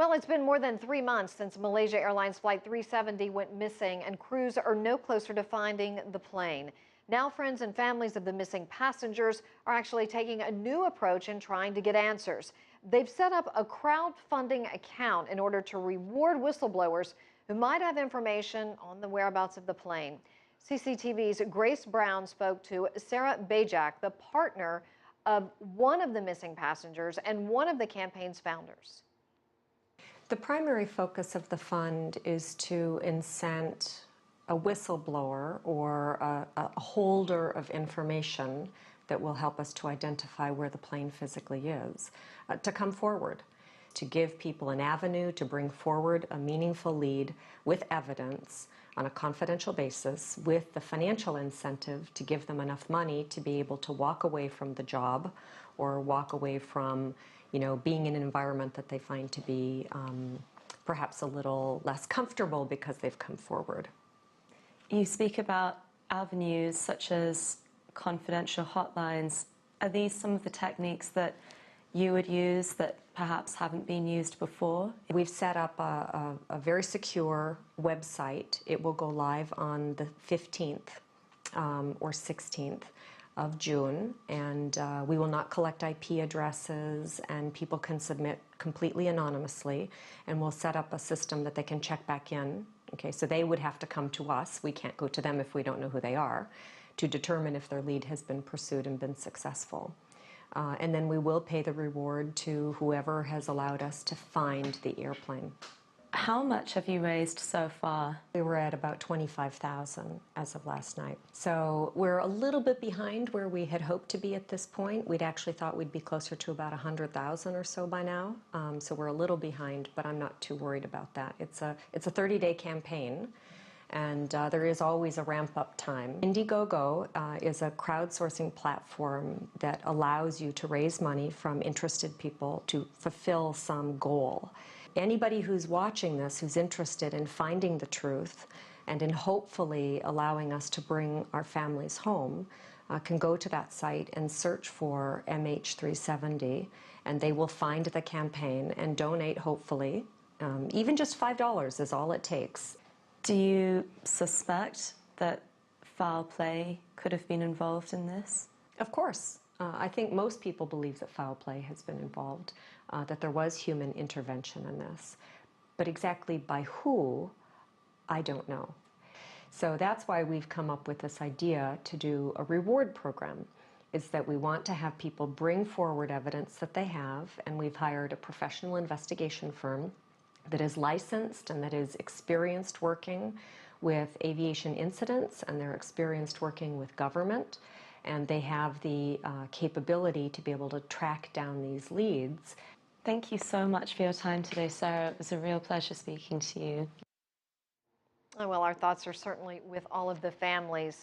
Well, it's been more than 3 months since Malaysia Airlines Flight 370 went missing, and crews are no closer to finding the plane. Now, friends and families of the missing passengers are actually taking a new approach in trying to get answers. They've set up a crowdfunding account in order to reward whistleblowers who might have information on the whereabouts of the plane. CCTV's Grace Brown spoke to Sarah Bajc, the partner of one of the missing passengers and one of the campaign's founders. The primary focus of the fund is to incent a whistleblower or a holder of information that will help us to identify where the plane physically is, to come forward, to give people an avenue to bring forward a meaningful lead with evidence on a confidential basis, with the financial incentive to give them enough money to be able to walk away from the job or walk away from being in an environment that they find to be perhaps a little less comfortable because they've come forward. You speak about avenues such as confidential hotlines. Are these some of the techniques that you would use that perhaps haven't been used before? We've set up a very secure website. It will go live on the 15th or 16th of June, and we will not collect IP addresses, and people can submit completely anonymously, and we'll set up a system that they can check back in. Okay, so they would have to come to us. We can't go to them if we don't know who they are, to determine if their lead has been pursued and been successful. And then we will pay the reward to whoever has allowed us to find the airplane. How much have you raised so far? We were at about $25,000 as of last night. So we're a little bit behind where we had hoped to be at this point. We'd actually thought we'd be closer to about 100,000 or so by now. So we're a little behind, but I'm not too worried about that. It's a 30-day campaign, and there is always a ramp-up time. Indiegogo is a crowdsourcing platform that allows you to raise money from interested people to fulfill some goal. Anybody who's watching this, who's interested in finding the truth and in hopefully allowing us to bring our families home, can go to that site and search for MH370, and they will find the campaign and donate, hopefully. Even just $5 is all it takes. Do you suspect that foul play could have been involved in this? Of course. I think most people believe that foul play has been involved, that there was human intervention in this. But exactly by who, I don't know. So that's why we've come up with this idea to do a reward program, is that we want to have people bring forward evidence that they have, and we've hired a professional investigation firm that is licensed and that is experienced working with aviation incidents, and they're experienced working with government, and they have the capability to be able to track down these leads. Thank you so much for your time today, Sarah. It was a real pleasure speaking to you. Well, our thoughts are certainly with all of the families.